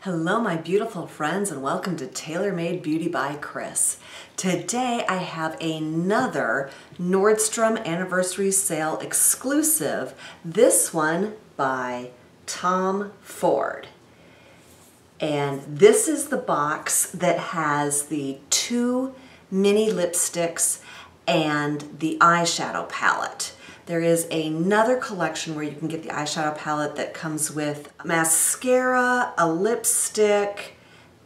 Hello my beautiful friends and welcome to Tailor Made Beauty by Kris. Today I have another Nordstrom Anniversary Sale exclusive, this one by Tom Ford. And this is the box that has the 2 mini lipsticks and the eyeshadow palette. There is another collection where you can get the eyeshadow palette that comes with mascara, a lipstick,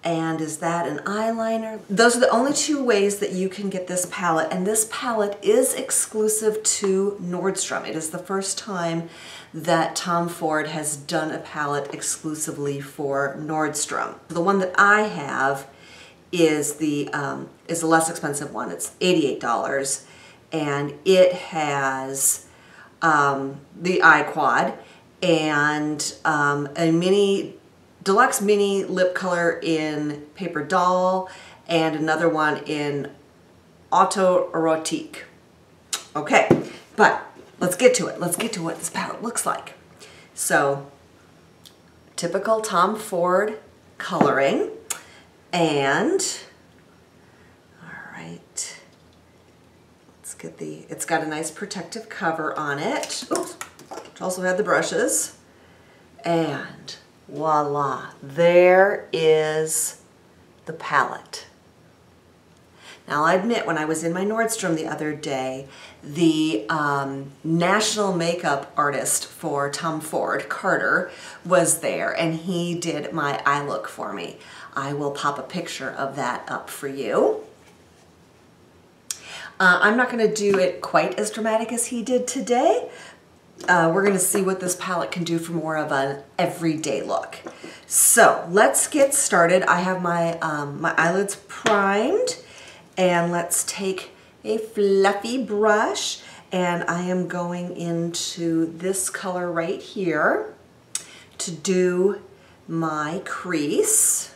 and is that an eyeliner? Those are the only 2 ways that you can get this palette, and this palette is exclusive to Nordstrom. It is the first time that Tom Ford has done a palette exclusively for Nordstrom. The one that I have is the less expensive one. It's $88, and it has the eye quad and a deluxe mini lip color in Paper Doll and another one in Auto Erotique. Okay, but let's get to it. Let's get to what this palette looks like. So, typical Tom Ford coloring, and it's got a nice protective cover on it. Oops, which also had the brushes. And voila, there is the palette. Now I admit, when I was in my Nordstrom the other day, the national makeup artist for Tom Ford, Carter, was there, and he did my eye look for me. I will pop a picture of that up for you. I'm not going to do it quite as dramatic as he did today. We're going to see what this palette can do for more of an everyday look. So let's get started. I have my, my eyelids primed, and let's take a fluffy brush, and I am going into this color right here to do my crease.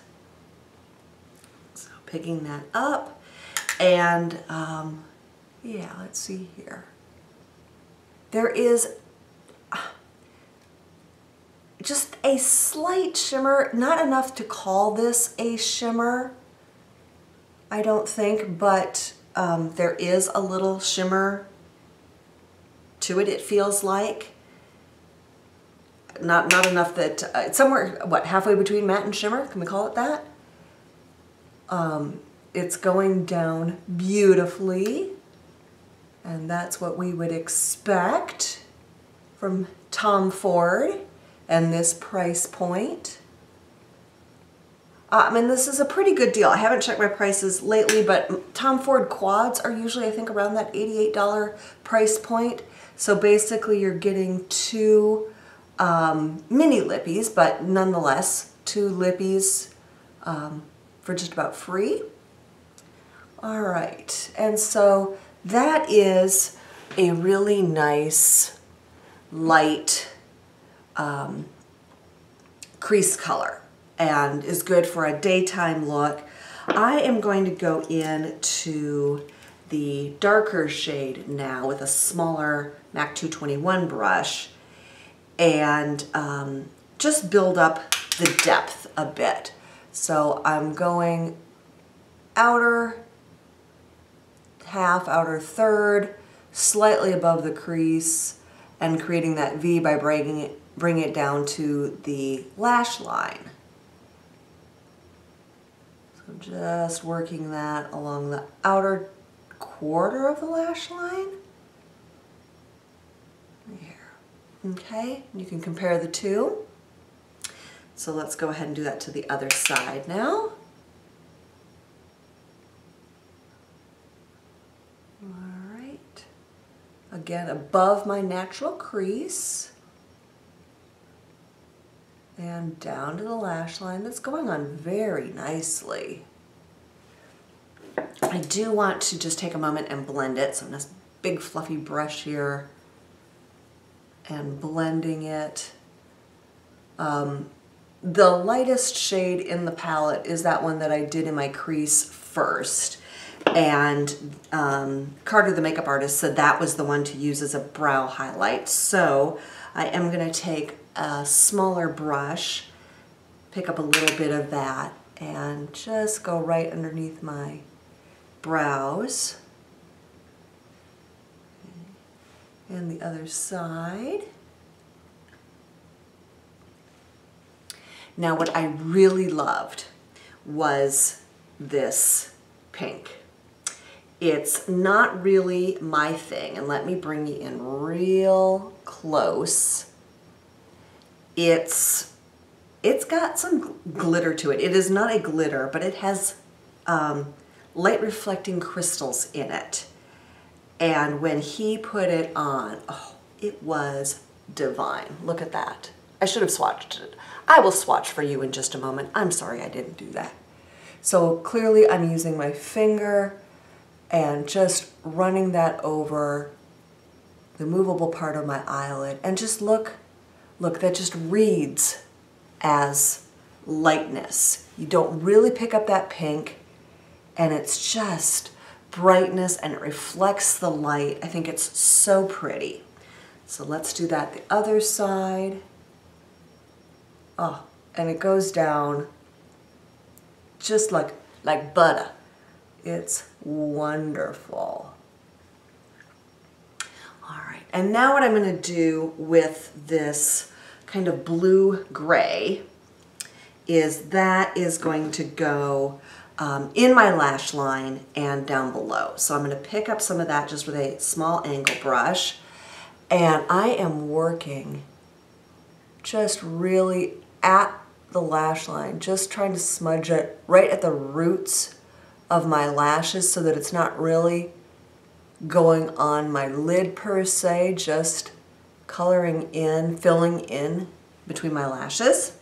So picking that up, and yeah, let's see here. There is just a slight shimmer, not enough to call this a shimmer, I don't think, but there is a little shimmer to it, it feels like. Not enough that, it's somewhere, what, halfway between matte and shimmer? Can we call it that? It's going down beautifully. And that's what we would expect from Tom Ford and this price point. I mean, this is a pretty good deal. I haven't checked my prices lately, but Tom Ford quads are usually, I think, around that $88 price point. So basically you're getting 2 mini lippies, but nonetheless 2 lippies for just about free. All right, and so that is a really nice light crease color and is good for a daytime look. I am going to go into the darker shade now with a smaller MAC 221 brush and just build up the depth a bit. So I'm going outer half, outer third, slightly above the crease, and creating that V by bringing it down to the lash line. So just working that along the outer quarter of the lash line. Here. Okay, you can compare the 2. So let's go ahead and do that to the other side now. Again, above my natural crease and down to the lash line. That's going on very nicely. I do want to just take a moment and blend it. So this big fluffy brush here and blending it. The lightest shade in the palette is that one that I did in my crease first. And Carter, the makeup artist, said that was the one to use as a brow highlight. So I am going to take a smaller brush pick up a little bit of that and just go right underneath my brows. And the other side. Now what I really loved was this pink. It's not really my thing, and let me bring you in real close. It's got some glitter to it. It is not a glitter, but it has light reflecting crystals in it. And when he put it on, oh, it was divine. Look at that. I should have swatched it. I will swatch for you in just a moment. I'm sorry I didn't do that. So clearly I'm using my finger and just running that over the movable part of my eyelid. And just look, that just reads as lightness. You don't really pick up that pink, and it's just brightness, and it reflects the light. I think it's so pretty. So let's do that the other side. Oh, and it goes down just like butter. It's wonderful. All right, and now what I'm going to do with this kind of blue-gray is that is going to go in my lash line and down below. So I'm going to pick up some of that just with a small angle brush, and I am working just really at the lash line, just trying to smudge it right at the roots of my lashes so that it's not really going on my lid per se, just coloring in, filling in between my lashes.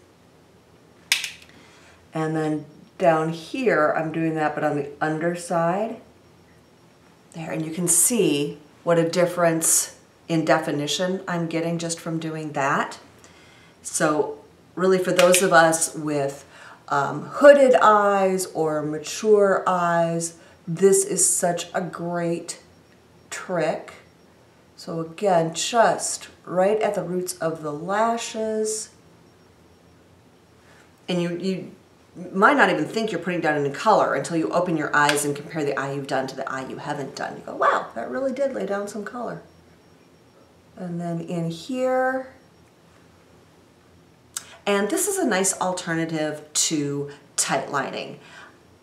And then down here, I'm doing that, but on the underside. There, and you can see what a difference in definition I'm getting just from doing that. So really for those of us with hooded eyes or mature eyes, this is such a great trick. So again, just right at the roots of the lashes. And you might not even think you're putting down any color until you open your eyes and compare the eye you've done to the eye you haven't done. You go, wow, that really did lay down some color. And then in here. And this is a nice alternative to tight lining.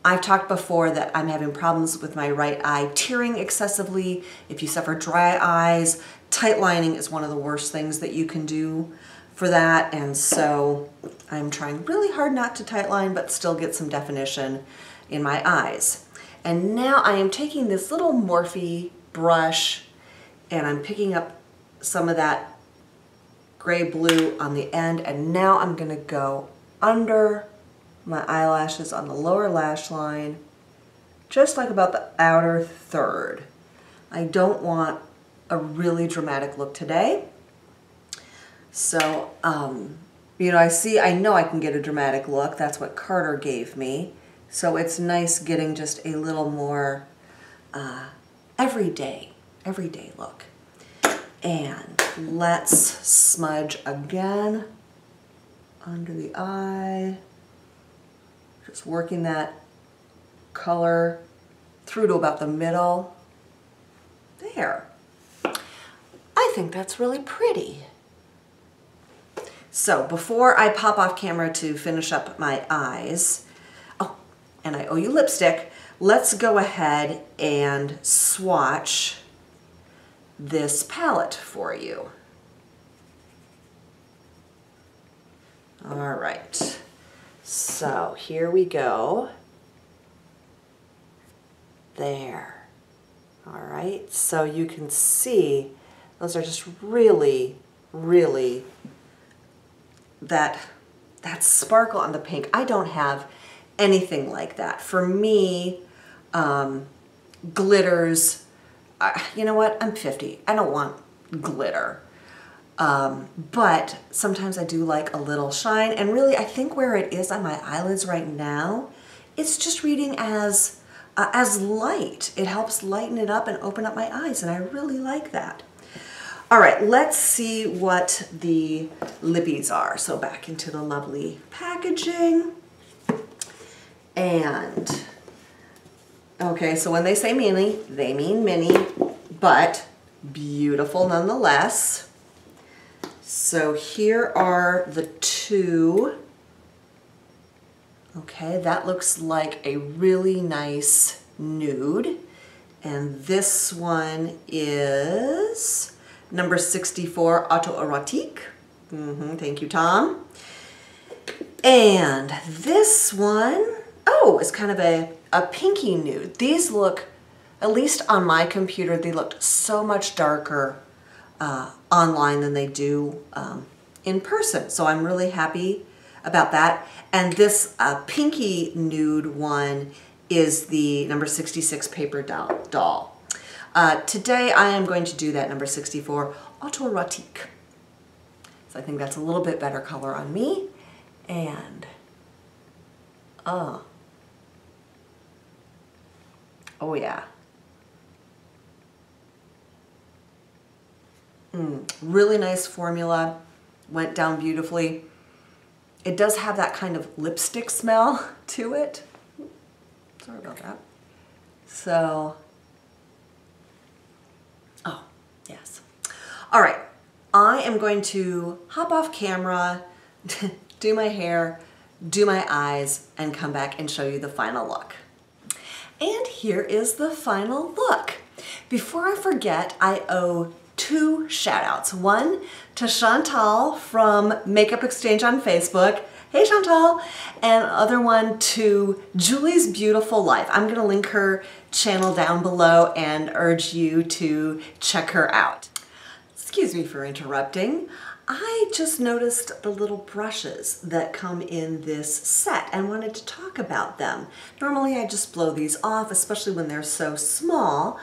I've talked before that I'm having problems with my right eye tearing excessively. If you suffer dry eyes, tight lining is one of the worst things that you can do for that. And so I'm trying really hard not to tight line, but still get some definition in my eyes. And now I am taking this little Morphe brush and I'm picking up some of that gray blue on the end, and now I'm gonna go under my eyelashes on the lower lash line, just like about the outer third. I don't want a really dramatic look today. So, you know, I know I can get a dramatic look. That's what Carter gave me. So it's nice getting just a little more everyday look. And let's smudge again under the eye. Just working that color through to about the middle. There. I think that's really pretty. So before I pop off camera to finish up my eyes, oh, and I owe you lipstick, let's go ahead and swatch this palette for you. All right, so here we go. There. All right, so you can see those are just really, really that sparkle on the pink. I don't have anything like that. For me, glitters, you know what, I'm 50. I don't want glitter. But sometimes I do like a little shine, and really I think where it is on my eyelids right now, it's just reading as light. It helps lighten it up and open up my eyes, and I really like that. All right, let's see what the lippies are. So back into the lovely packaging. And, okay, so when they say mini, they mean mini, but beautiful nonetheless. So here are the two. Okay, that looks like a really nice nude. And this one is number 64, Autoerotique. Thank you, Tom. And this one, oh, it's kind of a pinky nude. These look, at least on my computer, they looked so much darker online than they do in person. So I'm really happy about that. And this pinky nude one is the number 66 paper doll. Today I am going to do that number 64 Autoerotique. So I think that's a little bit better color on me. And oh yeah. Really nice formula, went down beautifully. It does have that kind of lipstick smell to it. Sorry about that. So, oh, yes. All right, I am going to hop off camera, do my hair, do my eyes, and come back and show you the final look. And here is the final look. Before I forget, I owe two shout outs. One to Chantal from Makeup Exchange on Facebook. Hey Chantal. And other one to Julie's Beautiful Life. I'm going to link her channel down below and urge you to check her out. Excuse me for interrupting. I just noticed the little brushes that come in this set and wanted to talk about them. Normally I just blow these off, especially when they're so small,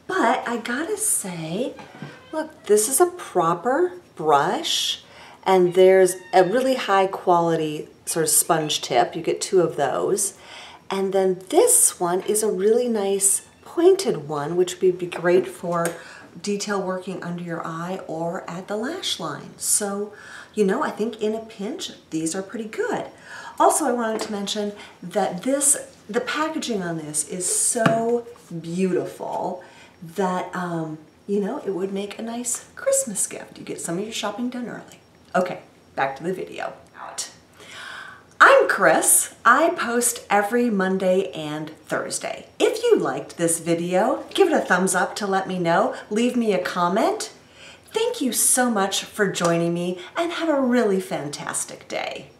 but I gotta say, look, this is a proper brush and there's a really high quality sort of sponge tip. You get two of those. And then this one is a really nice pointed one, which would be great for detail working under your eye or at the lash line. So, you know, I think in a pinch, these are pretty good. Also, I wanted to mention that the packaging on this is so beautiful that, you know, it would make a nice Christmas gift. You get some of your shopping done early. Okay, back to the video. I'm Kris. I post every Monday and Thursday. If you liked this video, give it a thumbs up to let me know. Leave me a comment. Thank you so much for joining me and have a really fantastic day.